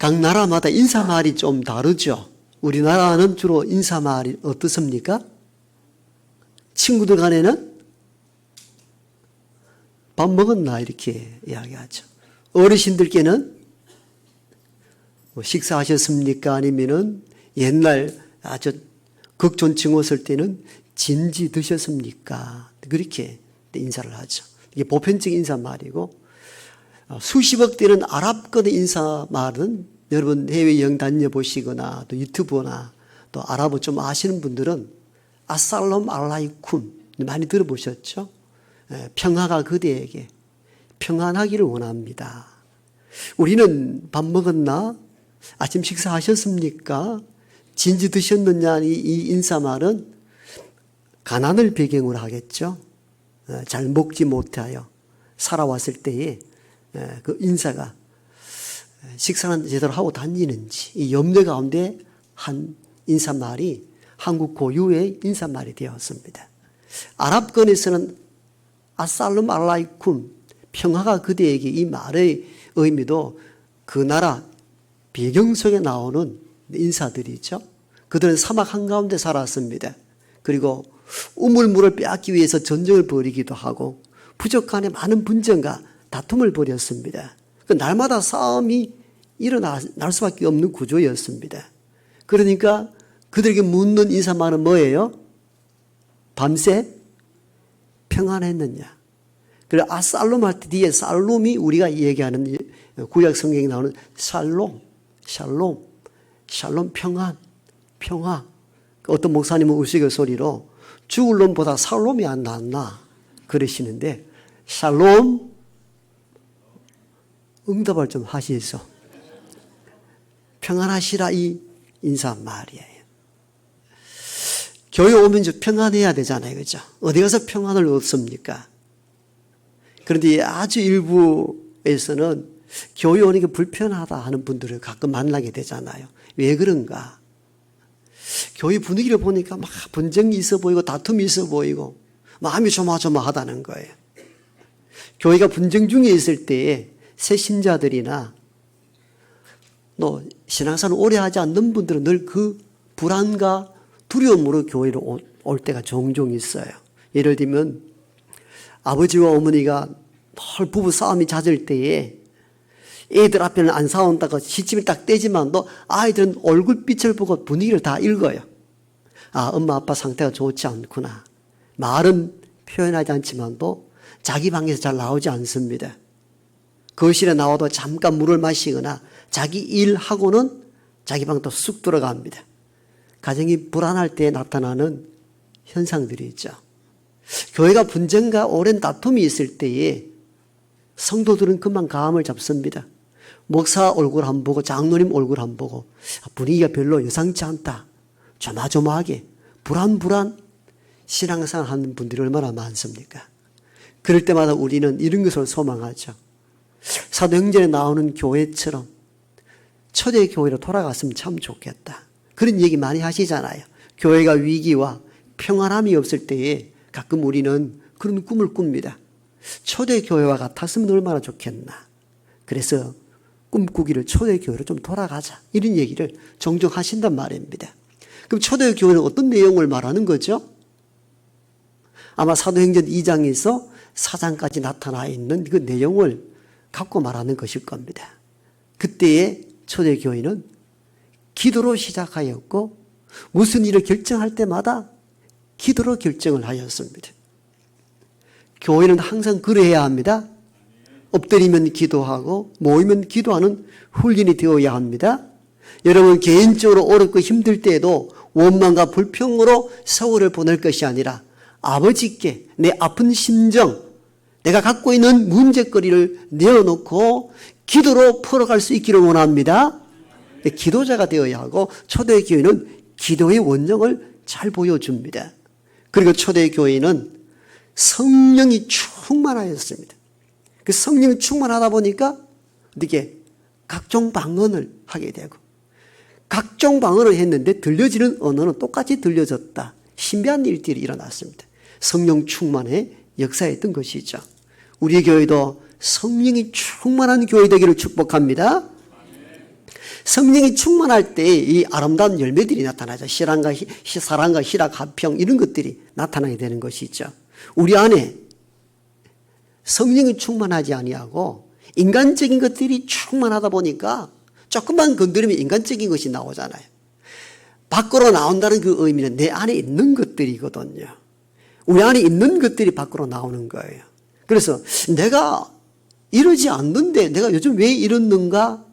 각 나라마다 인사말이 좀 다르죠. 우리나라는 주로 인사말이 어떻습니까? 친구들 간에는 밥 먹었나 이렇게 이야기하죠. 어르신들께는 뭐 식사하셨습니까? 아니면은 옛날 아주 극존칭 왔을 때는 진지 드셨습니까? 그렇게 인사를 하죠. 이게 보편적인 인사말이고, 수십억 되는 아랍권 인사말은 여러분 해외여행 다녀보시거나 또 유튜브나 또 아랍어 좀 아시는 분들은 아살롬 알라이쿰 많이 들어보셨죠? 평화가 그대에게 평안하기를 원합니다. 우리는 밥 먹었나? 아침 식사하셨습니까? 진지 드셨느냐? 이 인사말은 가난을 배경으로 하겠죠. 잘 먹지 못하여 살아왔을 때에 그 인사가 식사는 제대로 하고 다니는지 이 염려 가운데 한 인사말이 한국 고유의 인사말이 되었습니다. 아랍권에서는 아살룸 알라이쿰 평화가 그대에게 이 말의 의미도 그 나라 배경 속에 나오는 인사들이죠. 그들은 사막 한가운데 살았습니다. 그리고 우물물을 빼앗기 위해서 전쟁을 벌이기도 하고 부족 간에 많은 분쟁과 다툼을 벌였습니다. 날마다 싸움이 일어날 수밖에 없는 구조였습니다. 그러니까 그들에게 묻는 인사말은 뭐예요? 밤새 평안했느냐? 그리고 아살롬 할 때 뒤에 살롬이 우리가 얘기하는 구약 성경에 나오는 샬롬 평안, 평화. 어떤 목사님은 우스갯소리로 죽을 놈보다 살롬이 안 낫나 그러시는데 샬롬 응답을 좀 하시소. 평안하시라 이 인사말이에요. 교회 오면 이제 평안해야 되잖아요. 그죠? 어디 가서 평안을 얻습니까? 그런데 아주 일부에서는 교회 오는 게 불편하다 하는 분들을 가끔 만나게 되잖아요. 왜 그런가? 교회 분위기를 보니까 막 분쟁이 있어 보이고 다툼이 있어 보이고 마음이 조마조마하다는 거예요. 교회가 분쟁 중에 있을 때에 새 신자들이나 또 신앙생활을 오래 하지 않는 분들은 늘 그 불안과 두려움으로 교회로 올 때가 종종 있어요. 예를 들면 아버지와 어머니가 늘 부부 싸움이 잦을 때에 애들 앞에는 안 싸운다고 시침을 딱 떼지만도 아이들은 얼굴빛을 보고 분위기를 다 읽어요. 아, 엄마 아빠 상태가 좋지 않구나. 말은 표현하지 않지만도 자기 방에서 잘 나오지 않습니다. 거실에 나와도 잠깐 물을 마시거나 자기 일하고는 자기 방 또 쑥 들어갑니다. 가정이 불안할 때 나타나는 현상들이 있죠. 교회가 분쟁과 오랜 다툼이 있을 때에 성도들은 금방 감을 잡습니다. 목사 얼굴 한 번 보고 장로님 얼굴 한 번 보고 분위기가 별로 여상치 않다. 조마조마하게 불안 신앙생활 하는 분들이 얼마나 많습니까? 그럴 때마다 우리는 이런 것을 소망하죠. 사도행전에 나오는 교회처럼 초대교회로 돌아갔으면 참 좋겠다. 그런 얘기 많이 하시잖아요. 교회가 위기와 평안함이 없을 때에 가끔 우리는 그런 꿈을 꿉니다. 초대교회와 같았으면 얼마나 좋겠나. 그래서 꿈꾸기를 초대교회로 좀 돌아가자. 이런 얘기를 종종 하신단 말입니다. 그럼 초대교회는 어떤 내용을 말하는 거죠? 아마 사도행전 2장에서 4장까지 나타나 있는 그 내용을 갖고 말하는 것일 겁니다. 그때의 초대교회는 기도로 시작하였고 무슨 일을 결정할 때마다 기도로 결정을 하였습니다. 교회는 항상 그래야 합니다. 엎드리면 기도하고 모이면 기도하는 훈련이 되어야 합니다. 여러분 개인적으로 어렵고 힘들 때에도 원망과 불평으로 세월을 보낼 것이 아니라 아버지께 내 아픈 심정, 내가 갖고 있는 문제거리를 내어놓고 기도로 풀어갈 수 있기를 원합니다. 기도자가 되어야 하고 초대교회는 기도의 원형을 잘 보여줍니다. 그리고 초대교회는 성령이 충만하였습니다. 그 성령이 충만하다 보니까 어떻게 각종 방언을 하게 되고 각종 방언을 했는데 들려지는 언어는 똑같이 들려졌다. 신비한 일들이 일어났습니다. 성령 충만의 역사였던 것이죠. 우리 교회도 성령이 충만한 교회 되기를 축복합니다. 성령이 충만할 때 이 아름다운 열매들이 나타나죠. 사랑과 희락, 화평 이런 것들이 나타나게 되는 것이죠. 우리 안에 성령이 충만하지 아니하고 인간적인 것들이 충만하다 보니까 조금만 건드리면 인간적인 것이 나오잖아요. 밖으로 나온다는 그 의미는 내 안에 있는 것들이거든요. 우리 안에 있는 것들이 밖으로 나오는 거예요. 그래서 내가 이러지 않는데 내가 요즘 왜 이러는가?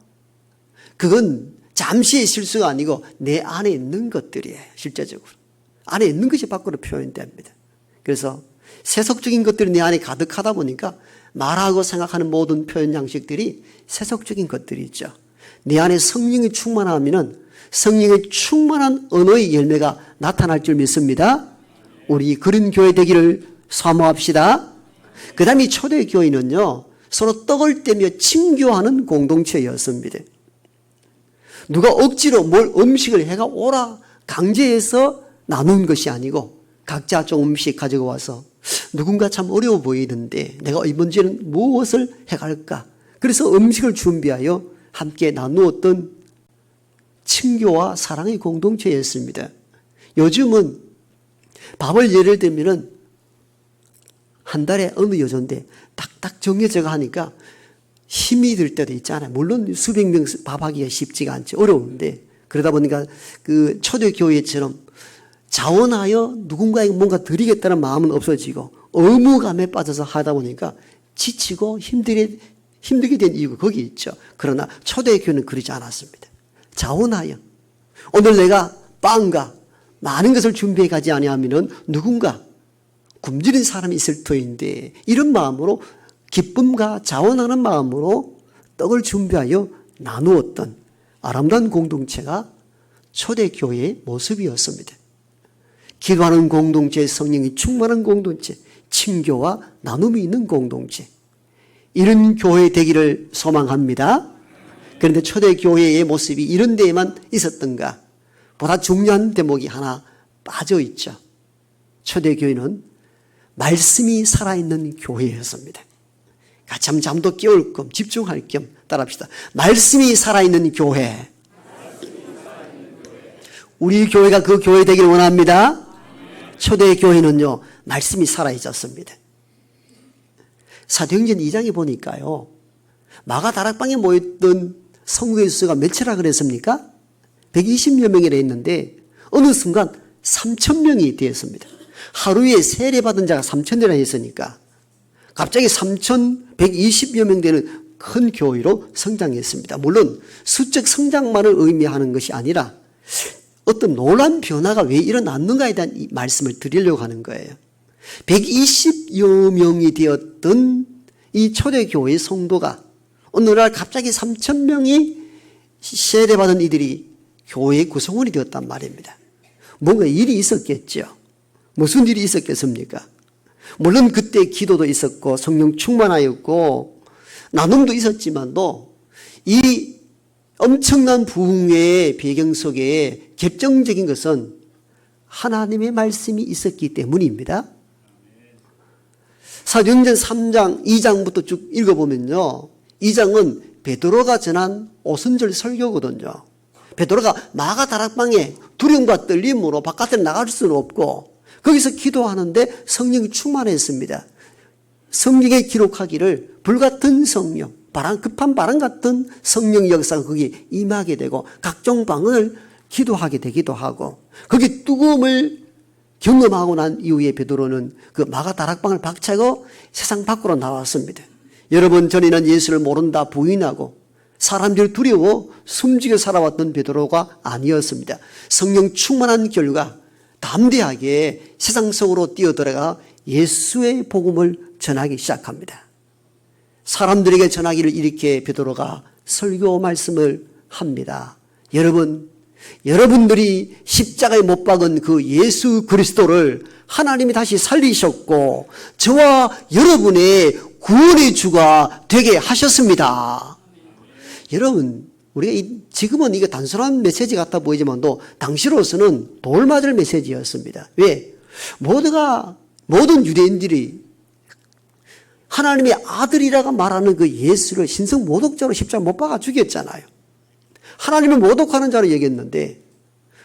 그건 잠시의 실수가 아니고 내 안에 있는 것들이에요. 실제적으로. 안에 있는 것이 밖으로 표현됩니다. 그래서 세속적인 것들이 내 안에 가득하다 보니까 말하고 생각하는 모든 표현 양식들이 세속적인 것들이죠. 내 안에 성령이 충만하면 성령의 충만한 언어의 열매가 나타날 줄 믿습니다. 우리 그런 교회 되기를 사모합시다. 그 다음에 초대교회는요, 서로 떡을 떼며 친교하는 공동체였습니다. 누가 억지로 뭘 음식을 해가 오라 강제해서 나눈 것이 아니고 각자 조금씩 가지고 와서 누군가 참 어려워 보이는데 내가 이번 주에는 무엇을 해갈까? 그래서 음식을 준비하여 함께 나누었던 친교와 사랑의 공동체였습니다. 요즘은 밥을 예를 들면 한 달에 어느 요전데 딱딱 정해져 하니까 힘이 들 때도 있잖아요. 물론 수백 명 밥하기가 쉽지가 않죠. 어려운데 그러다 보니까 그 초대교회처럼 자원하여 누군가에게 뭔가 드리겠다는 마음은 없어지고 의무감에 빠져서 하다 보니까 지치고 힘들게 된 이유가 거기 있죠. 그러나 초대교회는 그러지 않았습니다. 자원하여 오늘 내가 빵과 많은 것을 준비해 가지 아니하면은 누군가 굶주린 사람이 있을 터인데 이런 마음으로 기쁨과 자원하는 마음으로 떡을 준비하여 나누었던 아름다운 공동체가 초대교회의 모습이었습니다. 기도하는 공동체, 성령이 충만한 공동체, 친교와 나눔이 있는 공동체, 이런 교회 되기를 소망합니다. 그런데 초대교회의 모습이 이런 데에만 있었던가? 보다 중요한 대목이 하나 빠져있죠. 초대교회는 말씀이 살아있는 교회였습니다. 같이 한번 잠도 깨울 겸 집중할 겸 따라합시다. 말씀이 살아있는 교회. 우리 교회가 그 교회 되기를 원합니다. 초대교회는요, 말씀이 살아있었습니다. 사도행전 2장에 보니까요, 마가 다락방에 모였던 성도의 수가 몇이라 그랬습니까? 120여 명이라 했는데 어느 순간 3,000명이 되었습니다. 하루에 세례 받은 자가 3,000이라 했으니까 갑자기 3,120여 명 되는 큰 교회로 성장했습니다. 물론 수적 성장만을 의미하는 것이 아니라 어떤 놀라운 변화가 왜 일어났는가에 대한 이 말씀을 드리려고 하는 거예요. 120여 명이 되었던 이 초대교회의 성도가 오늘날 갑자기 3,000명이 세례받은 이들이 교회의 구성원이 되었단 말입니다. 뭔가 일이 있었겠죠. 무슨 일이 있었겠습니까? 물론 그때 기도도 있었고 성령 충만하였고 나눔도 있었지만도 이 엄청난 부흥의 배경 속에 결정적인 것은 하나님의 말씀이 있었기 때문입니다. 사도행전 3장, 2장부터 쭉 읽어보면요, 2장은 베드로가 전한 오순절 설교거든요. 베드로가 마가 다락방에 두려움과 떨림으로 바깥에 나갈 수는 없고 거기서 기도하는데 성령이 충만했습니다. 성경에 기록하기를 불같은 성령, 급한 바람 같은 성령 역사가 거기에 임하게 되고 각종 방언을 기도하게 되기도 하고 거기 뜨거움을 경험하고 난 이후에 베드로는 그 마가 다락방을 박차고 세상 밖으로 나왔습니다. 여러분, 전에는 예수를 모른다 부인하고 사람들 두려워 숨지게 살아왔던 베드로가 아니었습니다. 성령 충만한 결과 담대하게 세상 속으로 뛰어들어가 예수의 복음을 전하기 시작합니다. 사람들에게 전하기를 이렇게 베드로가 설교 말씀을 합니다. 여러분들이 십자가에 못 박은 그 예수 그리스도를 하나님이 다시 살리셨고 저와 여러분의 구원의 주가 되게 하셨습니다. 여러분, 우리가 지금은 이게 단순한 메시지 같아 보이지만도 당시로서는 돌맞을 메시지였습니다. 왜? 모든 유대인들이 하나님의 아들이라고 말하는 그 예수를 신성 모독죄로 십자가 못 박아 죽였잖아요. 하나님을 모독하는 자로 여겼는데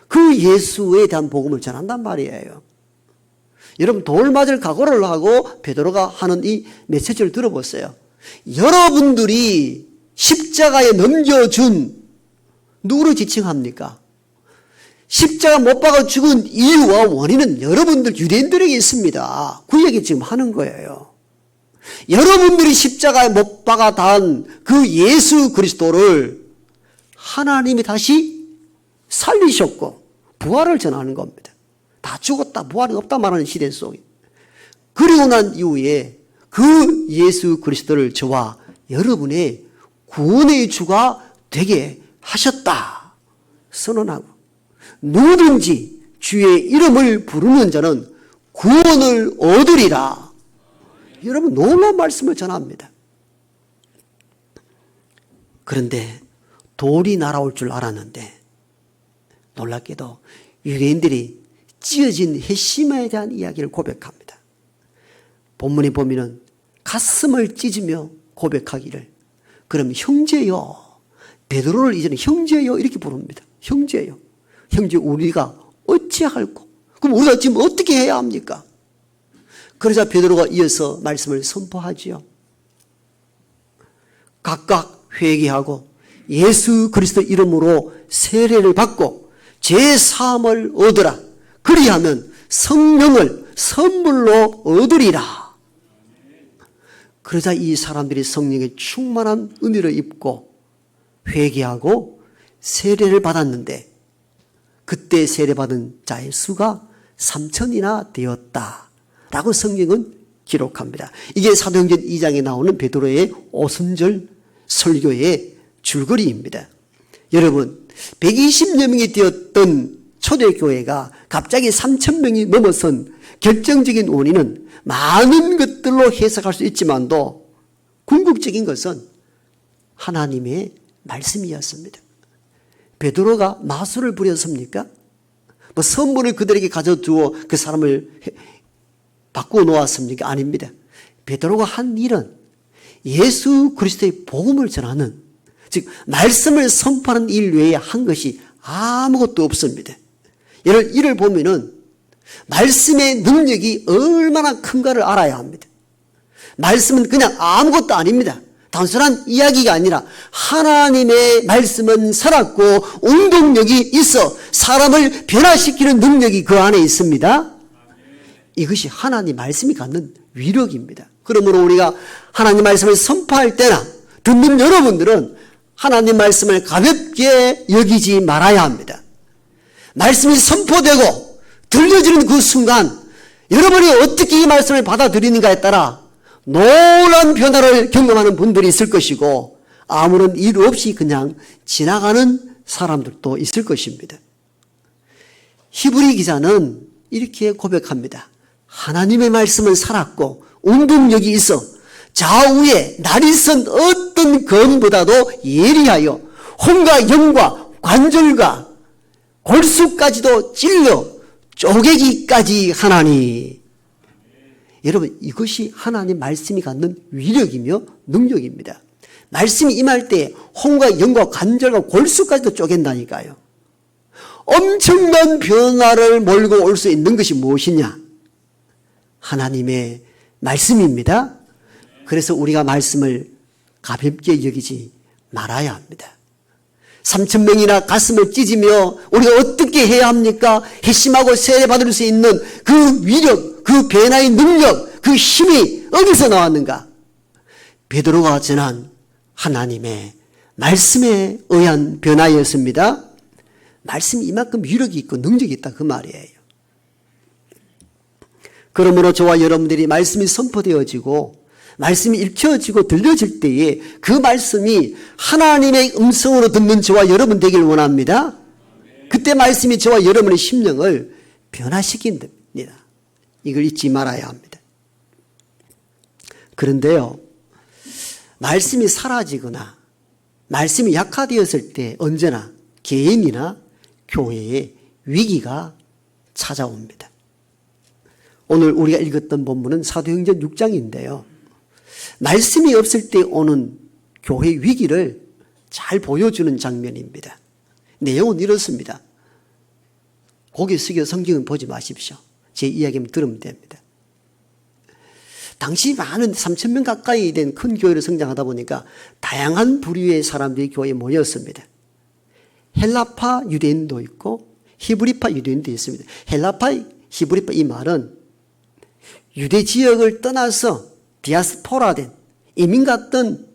그 예수에 대한 복음을 전한단 말이에요. 여러분, 돌 맞을 각오를 하고 베드로가 하는 이 메시지를 들어보세요. 여러분들이 십자가에 넘겨준 누구를 지칭합니까? 십자가 못 박아 죽은 이유와 원인은 여러분들 유대인들에게 있습니다. 그 얘기 지금 하는 거예요. 여러분들이 십자가에 못 박아 단 그 예수 그리스도를 하나님이 다시 살리셨고 부활을 전하는 겁니다. 다 죽었다, 부활이 없다 말하는 시대 속에. 그리고 난 이후에 그 예수 그리스도를 저와 여러분의 구원의 주가 되게 하셨다 선언하고, 누구든지 주의 이름을 부르는 자는 구원을 얻으리라. 여러분, 놀라운 말씀을 전합니다. 그런데 돌이 날아올 줄 알았는데 놀랍게도 유대인들이 찢어진 회심에 대한 이야기를 고백합니다. 본문에 보면은 가슴을 찢으며 고백하기를, 그럼 형제여, 베드로를 이제는 형제여 이렇게 부릅니다. 형제여, 형제 우리가 어찌할꼬? 그럼 우리가 지금 어떻게 해야 합니까? 그러자 베드로가 이어서 말씀을 선포하지요. 각각 회개하고 예수 그리스도 이름으로 세례를 받고 죄 사함을 얻으라. 그리하면 성령을 선물로 얻으리라. 그러자 이 사람들이 성령의 충만한 은혜를 입고 회개하고 세례를 받았는데, 그때 세례받은 자의 수가 3,000이나 되었다라고 성경은 기록합니다. 이게 사도행전 2장에 나오는 베드로의 오순절 설교의 줄거리입니다. 여러분, 120여 명이 되었던 초대교회가 갑자기 3,000명이 넘어선 결정적인 원인은 많은 것들로 해석할 수 있지만도 궁극적인 것은 하나님의 말씀이었습니다. 베드로가 마술을 부렸습니까? 뭐 선물을 그들에게 가져두어 그 사람을 바꾸어 놓았습니까? 아닙니다. 베드로가 한 일은 예수 그리스도의 복음을 전하는, 즉 말씀을 선포하는 일 외에 한 것이 아무것도 없습니다. 이를 보면은 말씀의 능력이 얼마나 큰가를 알아야 합니다. 말씀은 그냥 아무것도 아닙니다. 단순한 이야기가 아니라 하나님의 말씀은 살았고 운동력이 있어 사람을 변화시키는 능력이 그 안에 있습니다. 이것이 하나님 말씀이 갖는 위력입니다. 그러므로 우리가 하나님 말씀을 선포할 때나 듣는 여러분들은 하나님 말씀을 가볍게 여기지 말아야 합니다. 말씀이 선포되고 들려지는 그 순간 여러분이 어떻게 이 말씀을 받아들이는가에 따라 놀라운 변화를 경험하는 분들이 있을 것이고, 아무런 이유 없이 그냥 지나가는 사람들도 있을 것입니다. 히브리 기자는 이렇게 고백합니다. 하나님의 말씀은 살았고 운동력이 있어 좌우에 날이 선 어떤 검보다도 예리하여 혼과 영과 관절과 골수까지도 찔러 쪼개기까지 하나니. 여러분, 이것이 하나님 말씀이 갖는 위력이며 능력입니다. 말씀이 임할 때 혼과 영과 관절과 골수까지도 쪼갠다니까요. 엄청난 변화를 몰고 올 수 있는 것이 무엇이냐? 하나님의 말씀입니다. 그래서 우리가 말씀을 가볍게 여기지 말아야 합니다. 3,000명이나 가슴을 찢으며 우리가 어떻게 해야 합니까? 회심하고 세례받을 수 있는 그 위력, 그 변화의 능력, 그 힘이 어디서 나왔는가? 베드로가 전한 하나님의 말씀에 의한 변화였습니다. 말씀이 이만큼 위력이 있고 능력이 있다 그 말이에요. 그러므로 저와 여러분들이 말씀이 선포되어지고 말씀이 읽혀지고 들려질 때에 그 말씀이 하나님의 음성으로 듣는 저와 여러분 되길 원합니다. 그때 말씀이 저와 여러분의 심령을 변화시킨답니다. 이걸 잊지 말아야 합니다. 그런데요, 말씀이 사라지거나 말씀이 약화되었을 때 언제나 개인이나 교회에 위기가 찾아옵니다. 오늘 우리가 읽었던 본문은 사도행전 6장인데요. 말씀이 없을 때 오는 교회 위기를 잘 보여주는 장면입니다. 내용은 이렇습니다. 고개 숙여 성경은 보지 마십시오. 제 이야기만 들으면 됩니다. 당시 많은 3,000명 가까이 된 큰 교회로 성장하다 보니까 다양한 부류의 사람들이 교회에 모였습니다. 헬라파 유대인도 있고 히브리파 유대인도 있습니다. 헬라파, 히브리파 이 말은 유대 지역을 떠나서 디아스포라된 이민 갔던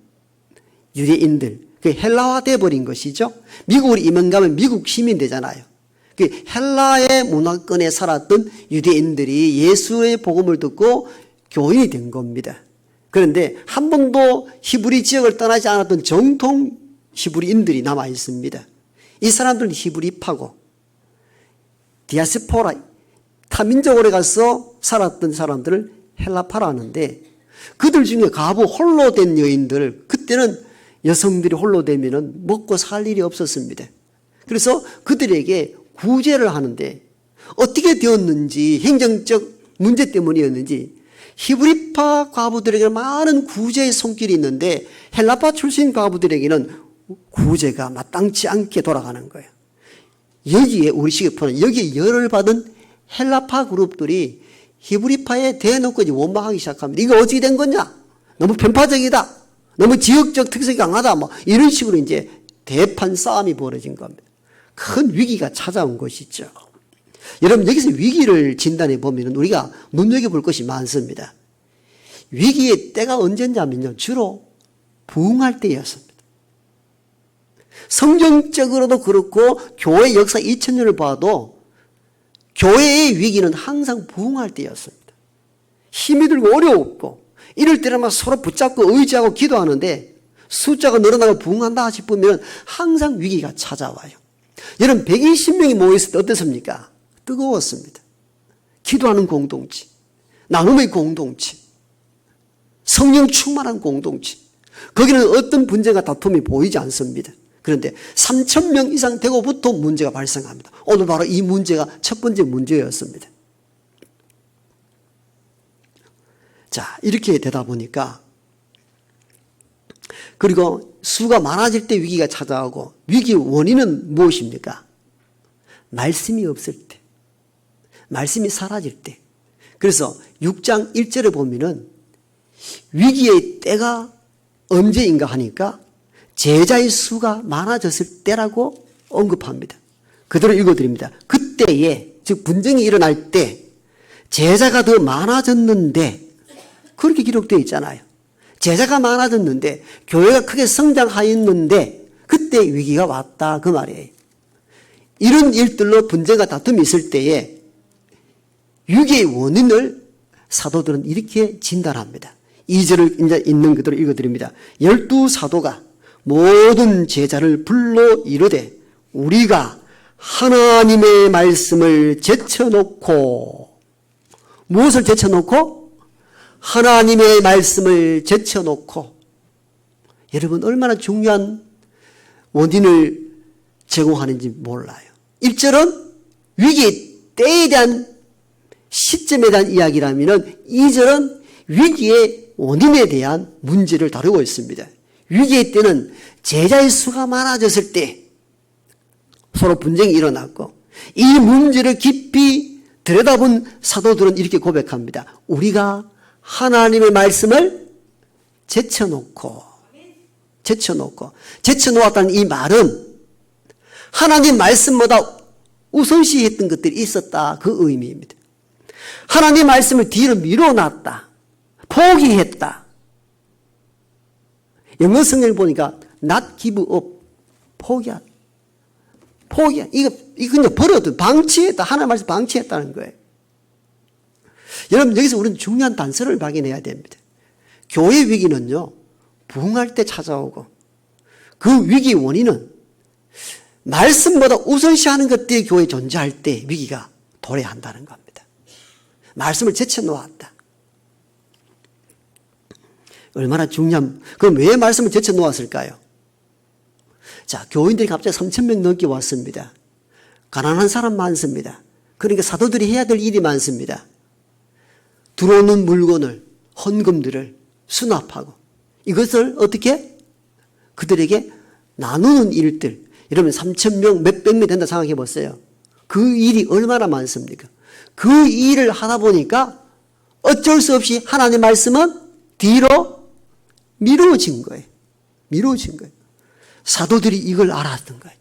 유대인들, 그 헬라화돼 버린 것이죠. 미국으로 이민 가면 미국 시민 되잖아요. 그 헬라의 문화권에 살았던 유대인들이 예수의 복음을 듣고 교인이 된 겁니다. 그런데 한 번도 히브리 지역을 떠나지 않았던 정통 히브리인들이 남아 있습니다. 이 사람들은 히브리파고 디아스포라, 타민족으로 가서 살았던 사람들을 헬라파라 하는데, 그들 중에 과부 홀로 된 여인들, 그때는 여성들이 홀로 되면은 먹고 살 일이 없었습니다. 그래서 그들에게 구제를 하는데 어떻게 되었는지, 행정적 문제 때문이었는지 히브리파 과부들에게 많은 구제의 손길이 있는데 헬라파 출신 과부들에게는 구제가 마땅치 않게 돌아가는 거예요. 여기에 우리 시계표는 여기에 열을 받은 헬라파 그룹들이 히브리파에 대놓고 이제 원망하기 시작합니다. 이거 어떻게 된 거냐? 너무 편파적이다. 너무 지역적 특색이 강하다. 뭐 이런 식으로 이제 대판 싸움이 벌어진 겁니다. 큰 위기가 찾아온 것이죠. 여러분, 여기서 위기를 진단해 보면 우리가 눈여겨볼 것이 많습니다. 위기의 때가 언제냐면요, 주로 부흥할 때였습니다. 성경적으로도 그렇고 교회 역사 2000년을 봐도 교회의 위기는 항상 부흥할 때였습니다. 힘이 들고 어려웠고 이럴 때는 서로 붙잡고 의지하고 기도하는데 숫자가 늘어나고 부흥한다 싶으면 항상 위기가 찾아와요. 여러분, 120명이 모였을 때 어땠습니까? 뜨거웠습니다. 기도하는 공동체, 나눔의 공동체, 성령 충만한 공동체. 거기는 어떤 분쟁과 다툼이 보이지 않습니다. 그런데 3,000명 이상 되고부터 문제가 발생합니다. 오늘 바로 이 문제가 첫 번째 문제였습니다. 자, 이렇게 되다 보니까, 그리고 수가 많아질 때 위기가 찾아오고, 위기의 원인은 무엇입니까? 말씀이 없을 때, 말씀이 사라질 때. 그래서 6장 1절에 보면은 위기의 때가 언제인가 하니까 제자의 수가 많아졌을 때라고 언급합니다. 그대로 읽어드립니다. 그때에, 즉 분쟁이 일어날 때 제자가 더 많아졌는데, 그렇게 기록되어 있잖아요. 제자가 많아졌는데 교회가 크게 성장하였는데 그때 위기가 왔다, 그 말이에요. 이런 일들로 분쟁과 다툼이 있을 때에 위기의 원인을 사도들은 이렇게 진단합니다. 2절을 이제 있는 그대로 읽어드립니다. 12사도가 모든 제자를 불러 이르되 우리가 하나님의 말씀을 제쳐놓고, 무엇을 제쳐놓고? 하나님의 말씀을 제쳐놓고. 여러분, 얼마나 중요한 원인을 제공하는지 몰라요. 1절은 위기의 때에 대한 시점에 대한 이야기라면 2절은 위기의 원인에 대한 문제를 다루고 있습니다. 위기의 때는 제자의 수가 많아졌을 때 서로 분쟁이 일어났고, 이 문제를 깊이 들여다본 사도들은 이렇게 고백합니다. 우리가 하나님의 말씀을 제쳐놓았다는 이 말은 하나님 말씀보다 우선시했던 것들이 있었다, 그 의미입니다. 하나님 말씀을 뒤로 미뤄놨다, 포기했다. 영어 성경을 보니까 not give up, 포기한. 이거 그냥 버려도 방치했다. 하나님 말씀 방치했다는 거예요. 여러분, 여기서 우리는 중요한 단서를 발견해야 됩니다. 교회 위기는요, 부흥할 때 찾아오고, 그 위기의 원인은 말씀보다 우선시하는 것들이 교회에 존재할 때 위기가 도래한다는 겁니다. 말씀을 제쳐놓았다. 얼마나 중요한, 그럼 왜 말씀을 제쳐놓았을까요? 자, 교인들이 갑자기 3,000명 넘게 왔습니다. 가난한 사람 많습니다. 그러니까 사도들이 해야 될 일이 많습니다. 들어오는 물건을, 헌금들을 수납하고, 이것을 어떻게? 그들에게 나누는 일들, 여러분 3,000명, 몇백 명 된다 생각해 보세요. 그 일이 얼마나 많습니까? 그 일을 하다 보니까 어쩔 수 없이 하나님의 말씀은 뒤로 미루어진 거예요. 미루어진 거예요. 사도들이 이걸 알았던 거죠.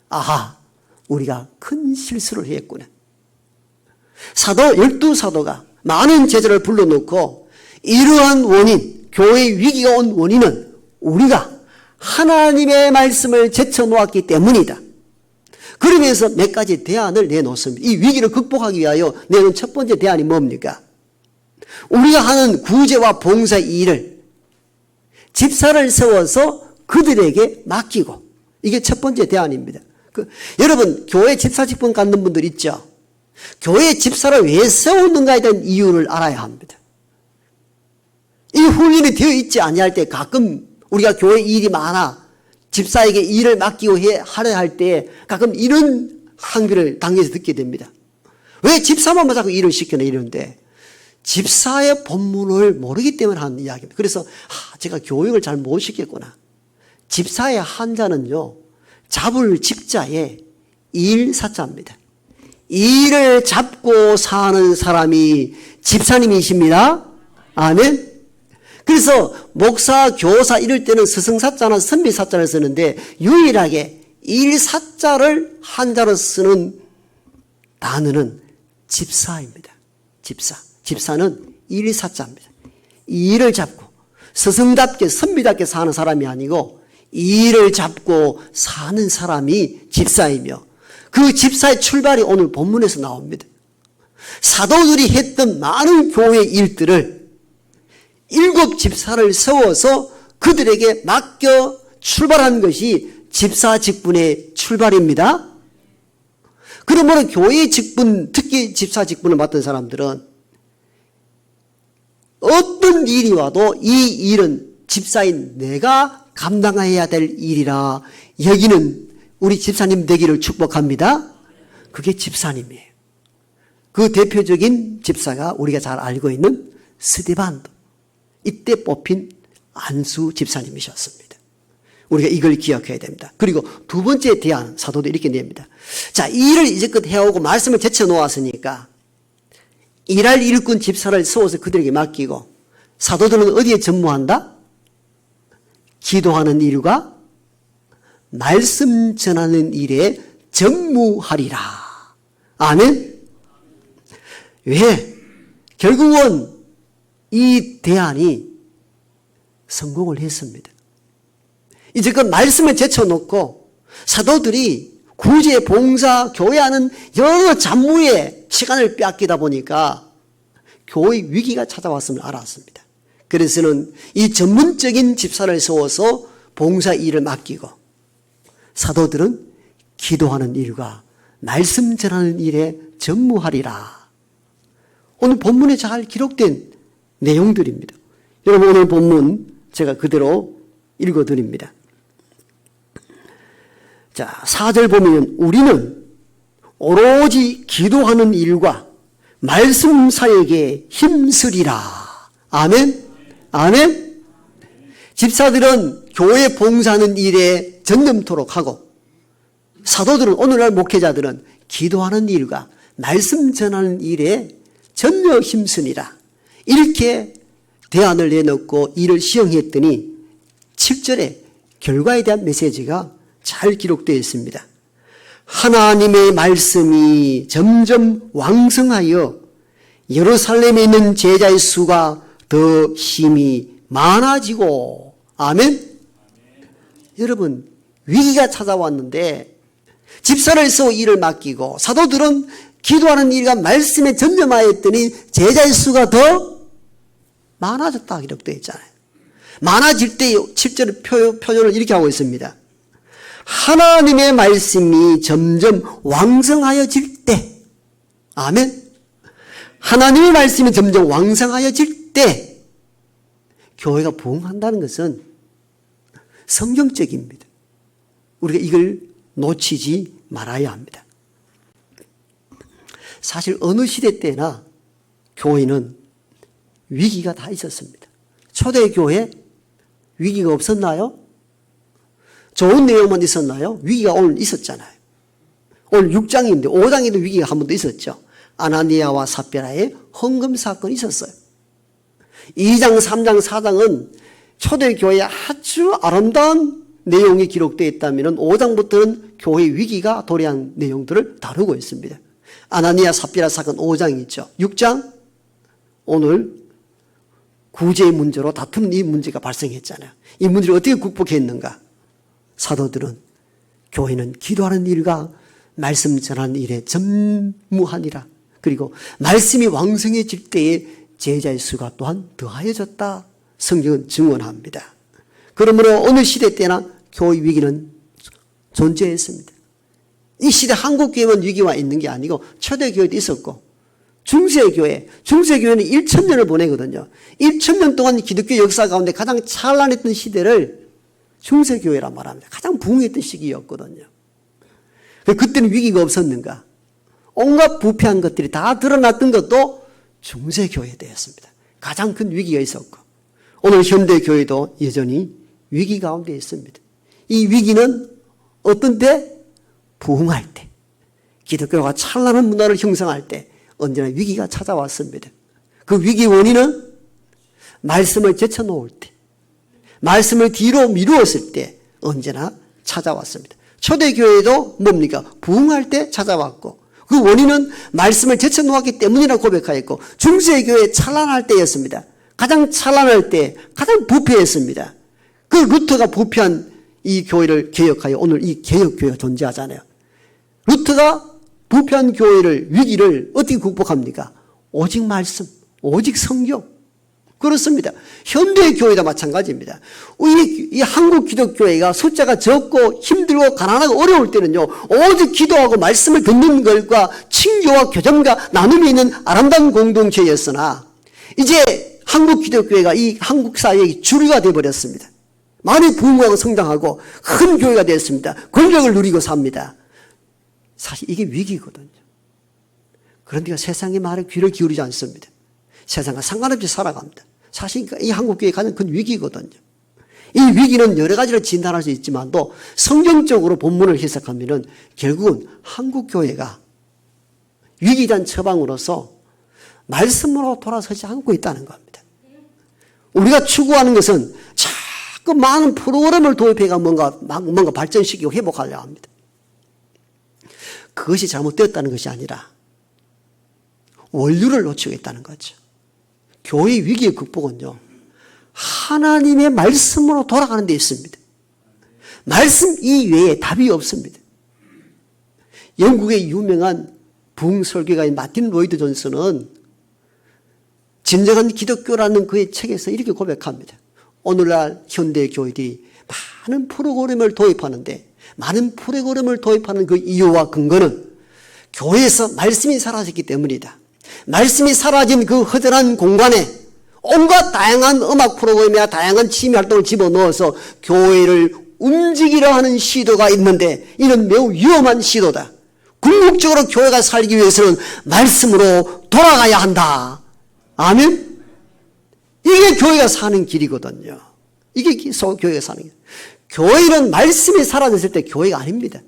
아하, 우리가 큰 실수를 했구나. 사도 12사도가 많은 제자를 불러놓고 이러한 원인, 교회의 위기가 온 원인은 우리가 하나님의 말씀을 제쳐놓았기 때문이다. 그러면서 몇 가지 대안을 내놓습니다. 이 위기를 극복하기 위하여 내놓은 첫 번째 대안이 뭡니까? 우리가 하는 구제와 봉사 일을 집사를 세워서 그들에게 맡기고, 이게 첫 번째 대안입니다. 여러분 교회 집사 직분 갖는 분들 있죠? 교회 집사를 왜 세우는가에 대한 이유를 알아야 합니다. 이 훈련이 되어 있지 아니할 때 가끔 우리가 교회 일이 많아 집사에게 일을 맡기고 하려 할 때 가끔 이런 항변을 당에서 듣게 됩니다. 왜 집사만 자꾸 일을 시켜내 이러는데 집사의 본문을 모르기 때문에 하는 이야기입니다. 그래서 제가 교육을 잘 못 시켰구나. 집사의 한자는요, 잡을 집자에 일사자입니다. 일을 잡고 사는 사람이 집사님이십니다. 아멘. 그래서 목사, 교사 이럴 때는 스승사자나 선비사자를 쓰는데 유일하게 일사자를 한자로 쓰는 단어는 집사입니다. 집사. 집사는 일사자입니다. 일을 잡고 스승답게 선비답게 사는 사람이 아니고 일을 잡고 사는 사람이 집사이며 그 집사의 출발이 오늘 본문에서 나옵니다. 사도들이 했던 많은 교회 일들을 7 집사를 세워서 그들에게 맡겨 출발한 것이 집사 직분의 출발입니다. 그러므로 교회 직분, 특히 집사 직분을 맡은 사람들은 어떤 일이 와도 이 일은 집사인 내가 감당해야 될 일이라 여기는 우리 집사님 되기를 축복합니다. 그게 집사님이에요. 그 대표적인 집사가 우리가 잘 알고 있는 스데반도, 이때 뽑힌 안수 집사님이셨습니다. 우리가 이걸 기억해야 됩니다. 그리고 두 번째 대안, 사도도 이렇게 냅니다. 자, 이 일을 이제껏 해오고 말씀을 제쳐놓았으니까 일할 일꾼 집사를 세워서 그들에게 맡기고 사도들은 어디에 전무한다? 기도하는 일과 말씀 전하는 일에 전무하리라. 아멘. 왜? 결국은 이 대안이 성공을 했습니다. 이제껏 말씀을 제쳐놓고 사도들이 구제, 봉사, 교회하는 여러 잡무에 시간을 빼앗기다 보니까 교회 위기가 찾아왔음을 알았습니다. 그래서는 이 전문적인 집사를 세워서 봉사 일을 맡기고 사도들은 기도하는 일과 말씀 전하는 일에 전무하리라. 오늘 본문에 잘 기록된 내용들입니다. 여러분 오늘 본문 제가 그대로 읽어드립니다. 자, 4절 보면 우리는 오로지 기도하는 일과 말씀 사역에 힘쓰리라. 아멘. 아멘. 집사들은 교회 봉사하는 일에 전념토록 하고 사도들은 오늘날 목회자들은 기도하는 일과 말씀 전하는 일에 전혀 힘쓰니라. 이렇게 대안을 내놓고 일을 시행했더니 7절에 결과에 대한 메시지가 잘 기록되어 있습니다. 하나님의 말씀이 점점 왕성하여 예루살렘에 있는 제자의 수가 더 힘이 많아지고. 아멘. 여러분 위기가 찾아왔는데 집사를 세워 일을 맡기고 사도들은 기도하는 일과 말씀에 전념하였더니 제자의 수가 더 많아졌다 기록되어 있잖아요. 많아질 때 7절 표현을 이렇게 하고 있습니다. 하나님의 말씀이 점점 왕성하여질 때. 아멘. 하나님의 말씀이 점점 왕성하여질 때 교회가 부흥한다는 것은 성경적입니다. 우리가 이걸 놓치지 말아야 합니다. 사실 어느 시대 때나 교회는 위기가 다 있었습니다. 초대교회 위기가 없었나요? 좋은 내용만 있었나요? 위기가 오늘 있었잖아요. 오늘 6장인데 5장에도 위기가 한 번 더 있었죠. 아나니아와 삽비라의 헌금 사건이 있었어요. 2장, 3장, 4장은 초대교회에 아주 아름다운 내용이 기록되어 있다면 5장부터는 교회 위기가 도래한 내용들을 다루고 있습니다. 아나니아 삽비라 사건 5장이죠. 6장, 오늘 구제의 문제로 다툼 이 문제가 발생했잖아요. 이 문제를 어떻게 극복했는가? 사도들은 교회는 기도하는 일과 말씀 전하는 일에 전무하니라. 그리고 말씀이 왕성해질 때에 제자의 수가 또한 더하여졌다. 성경은 증언합니다. 그러므로 어느 시대 때나 교회 위기는 존재했습니다. 이 시대 한국교회만 위기와 있는 게 아니고 초대교회도 있었고 중세교회는 1000년을 보내거든요. 1000년 동안 기독교 역사 가운데 가장 찬란했던 시대를 중세교회란 말합니다. 가장 부흥했던 시기였거든요. 그때는 위기가 없었는가? 온갖 부패한 것들이 다 드러났던 것도 중세교회에 대했습니다. 가장 큰 위기가 있었고 오늘 현대교회도 여전히 위기 가운데 있습니다. 이 위기는 어떤 때? 부흥할 때, 기독교가 찬란한 문화를 형성할 때 언제나 위기가 찾아왔습니다. 그 위기 원인은 말씀을 제쳐놓을 때, 말씀을 뒤로 미루었을 때 언제나 찾아왔습니다. 초대교회도 뭡니까? 부흥할 때 찾아왔고 그 원인은 말씀을 제쳐놓았기 때문이라고 고백하였고 중세교회 찬란할 때였습니다. 가장 찬란할 때 가장 부패했습니다. 그 루터가 부패한 이 교회를 개혁하여 오늘 이 개혁교회가 존재하잖아요. 루터가 부패한 교회를 위기를 어떻게 극복합니까? 오직 말씀, 오직 성경. 그렇습니다. 현대교회도 마찬가지입니다. 이 한국 기독교회가 숫자가 적고 힘들고 가난하고 어려울 때는요. 오직 기도하고 말씀을 듣는 것과 친교와 교정과 나눔이 있는 아름다운 공동체였으나 이제 한국 기독교회가 이 한국 사회의 주류가 되어버렸습니다. 많이 부흥하고 성장하고 큰 교회가 되었습니다. 권력을 누리고 삽니다. 사실 이게 위기거든요. 그런데 세상의 말에 귀를 기울이지 않습니다. 세상과 상관없이 살아갑니다. 사실 이 한국교회의 가장 큰 위기거든요. 이 위기는 여러 가지로 진단할 수 있지만도 성경적으로 본문을 해석하면 결국은 한국교회가 위기단 처방으로서 말씀으로 돌아서지 않고 있다는 겁니다. 우리가 추구하는 것은 자꾸 많은 프로그램을 도입해가 뭔가 발전시키고 회복하려고 합니다. 그것이 잘못되었다는 것이 아니라 원류를 놓치고 있다는 거죠. 교회 위기의 극복은요, 하나님의 말씀으로 돌아가는 데 있습니다. 말씀 이외에 답이 없습니다. 영국의 유명한 부흥설교가인 마틴 로이드 존슨은 진정한 기독교라는 그의 책에서 이렇게 고백합니다. 오늘날 현대 교회들이 많은 프로그램을 도입하는데 많은 프로그램을 도입하는 그 이유와 근거는 교회에서 말씀이 사라졌기 때문이다. 말씀이 사라진 그 허전한 공간에 온갖 다양한 음악 프로그램이나 다양한 취미 활동을 집어넣어서 교회를 움직이려 하는 시도가 있는데 이는 매우 위험한 시도다. 궁극적으로 교회가 살기 위해서는 말씀으로 돌아가야 한다. 아멘? 이게 교회가 사는 길이거든요. 이게 교회가 사는 길. 교회는 말씀이 사라졌을 때 교회가 아닙니다.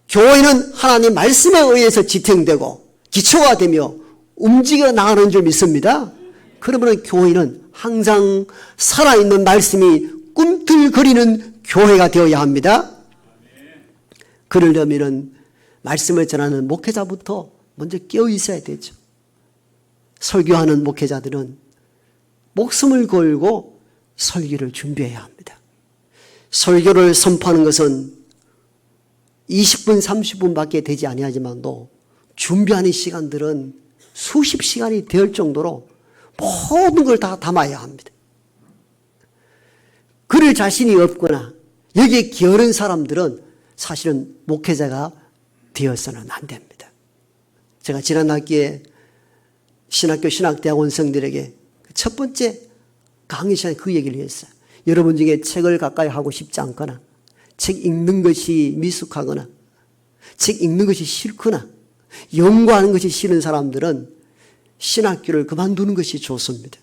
교회는 하나님 말씀에 의해서 지탱되고 기초가 되며 움직여 나가는 줄 믿습니다. 그러면 교회는 항상 살아있는 말씀이 꿈틀거리는 교회가 되어야 합니다. 그러려면 말씀을 전하는 목회자부터 먼저 깨어 있어야 되죠. 설교하는 목회자들은 목숨을 걸고 설교를 준비해야 합니다. 설교를 선포하는 것은 20분, 30분밖에 되지 아니하지만도 준비하는 시간들은 수십 시간이 될 정도로 모든 걸 다 담아야 합니다. 그럴 자신이 없거나 여기에 게으른 사람들은 사실은 목회자가 되어서는 안 됩니다. 제가 지난 학기에 신학교 신학대학원생들에게 첫 번째 강의 시간에 그 얘기를 했어요. 여러분 중에 책을 가까이 하고 싶지 않거나 책 읽는 것이 미숙하거나 책 읽는 것이 싫거나 연구하는 것이 싫은 사람들은 신학교를 그만두는 것이 좋습니다.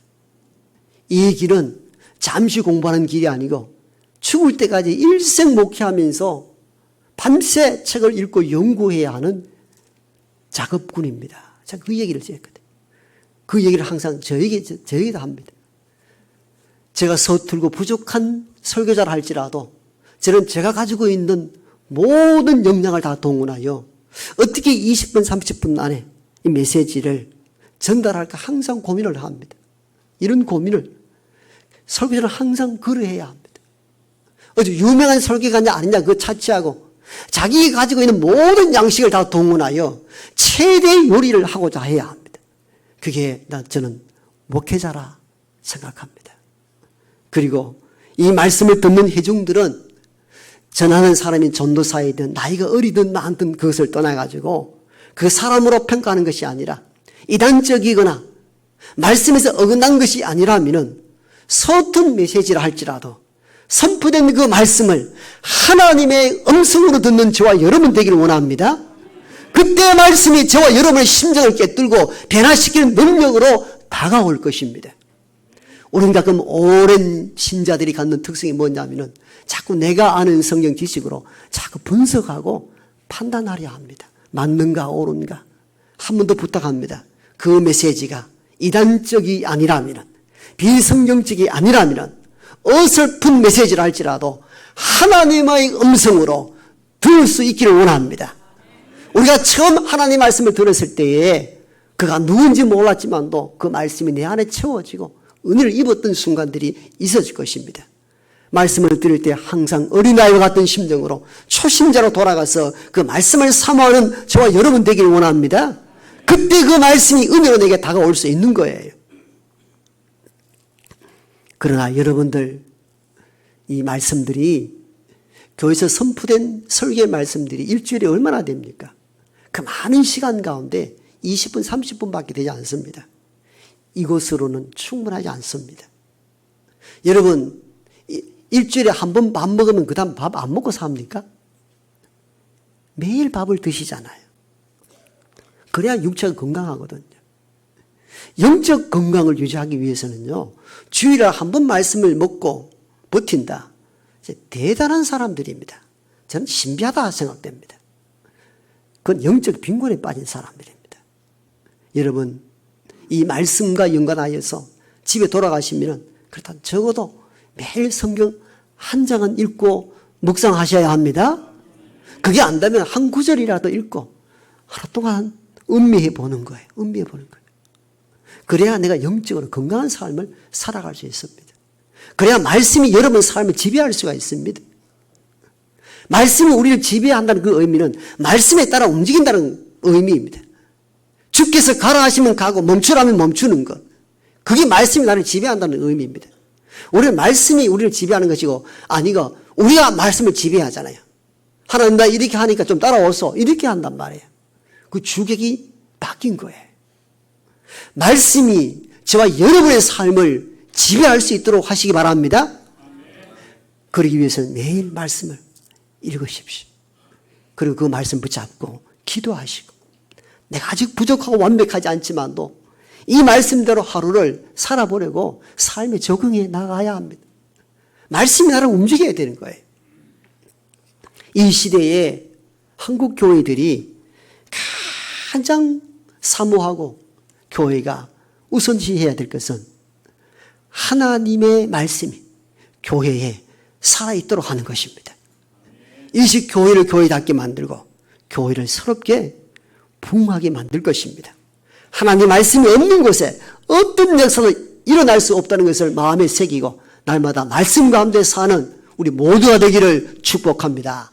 이 길은 잠시 공부하는 길이 아니고 죽을 때까지 일생 목회하면서 밤새 책을 읽고 연구해야 하는 작업군입니다. 제가 그 얘기를 했거든요. 그 얘기를 항상 저에게도 합니다. 제가 서툴고 부족한 설교자를 할지라도 저는 제가 가지고 있는 모든 역량을 다 동원하여 어떻게 20분, 30분 안에 이 메시지를 전달할까 항상 고민을 합니다. 이런 고민을 설교자는 항상 그러해야 합니다. 어제 유명한 설교가냐 아니냐 그거 차치하고 자기가 가지고 있는 모든 양식을 다 동원하여 최대 요리를 하고자 해야 합니다. 그게 저는 목회자라 생각합니다. 그리고 이 말씀을 듣는 회중들은 전하는 사람이 전도사이든 나이가 어리든 많든 그것을 떠나가지고 그 사람으로 평가하는 것이 아니라 이단적이거나 말씀에서 어긋난 것이 아니라면 서툰 메시지를 할지라도 선포된 그 말씀을 하나님의 음성으로 듣는 저와 여러분 되기를 원합니다. 그때 말씀이 저와 여러분의 심정을 깨뚫고 변화시키는 능력으로 다가올 것입니다. 우리는 가끔 오랜 신자들이 갖는 특성이 뭐냐면은 자꾸 내가 아는 성경 지식으로 자꾸 분석하고 판단하려 합니다. 맞는가 옳은가. 한 번 더 부탁합니다. 그 메시지가 이단적이 아니라면, 비성경적이 아니라면 어설픈 메시지를 할지라도 하나님의 음성으로 들을 수 있기를 원합니다. 우리가 처음 하나님 말씀을 들었을 때에 그가 누군지 몰랐지만도 그 말씀이 내 안에 채워지고 은혜를 입었던 순간들이 있었을 것입니다. 말씀을 들을 때 항상 어린아이와 같은 심정으로 초심자로 돌아가서 그 말씀을 사모하는 저와 여러분 되기를 원합니다. 그때 그 말씀이 은혜로 내게 다가올 수 있는 거예요. 그러나 여러분들 이 말씀들이 교회에서 선포된 설교의 말씀들이 일주일에 얼마나 됩니까? 그 많은 시간 가운데 20분, 30분밖에 되지 않습니다. 이것으로는 충분하지 않습니다. 여러분 일주일에 한 번 밥 먹으면 그 다음 밥 안 먹고 삽니까? 매일 밥을 드시잖아요. 그래야 육체가 건강하거든요. 영적 건강을 유지하기 위해서는요, 주일에 한 번 말씀을 먹고 버틴다. 대단한 사람들입니다. 저는 신비하다 생각됩니다. 그건 영적 빈곤에 빠진 사람들입니다. 여러분, 이 말씀과 연관하여서 집에 돌아가시면 그렇다면 적어도 매일 성경 한 장은 읽고 묵상하셔야 합니다. 그게 안 되면 한 구절이라도 읽고 하루 동안 음미해 보는 거예요. 음미해 보는 거예요. 그래야 내가 영적으로 건강한 삶을 살아갈 수 있습니다. 그래야 말씀이 여러분 삶을 지배할 수가 있습니다. 말씀이 우리를 지배한다는 그 의미는 말씀에 따라 움직인다는 의미입니다. 주께서 가라 하시면 가고 멈추라면 멈추는 것. 그게 말씀이 나를 지배한다는 의미입니다. 우리는 말씀이 우리를 지배하는 것이고 아니고 우리가 말씀을 지배하잖아요. 하나님 나 이렇게 하니까 좀 따라오소. 이렇게 한단 말이에요. 그 주객이 바뀐 거예요. 말씀이 저와 여러분의 삶을 지배할 수 있도록 하시기 바랍니다. 그러기 위해서는 매일 말씀을 읽으십시오. 그리고 그 말씀 붙잡고 기도하시고 내가 아직 부족하고 완벽하지 않지만도 이 말씀대로 하루를 살아보려고 삶에 적응해 나가야 합니다. 말씀이 나를 움직여야 되는 거예요. 이 시대에 한국 교회들이 가장 사모하고 교회가 우선시해야 될 것은 하나님의 말씀이 교회에 살아있도록 하는 것입니다. 이것이 교회를 교회답게 만들고 교회를 새롭게 부흥하게 만들 것입니다. 하나님 말씀이 없는 곳에 어떤 역사도 일어날 수 없다는 것을 마음에 새기고 날마다 말씀 가운데 사는 우리 모두가 되기를 축복합니다.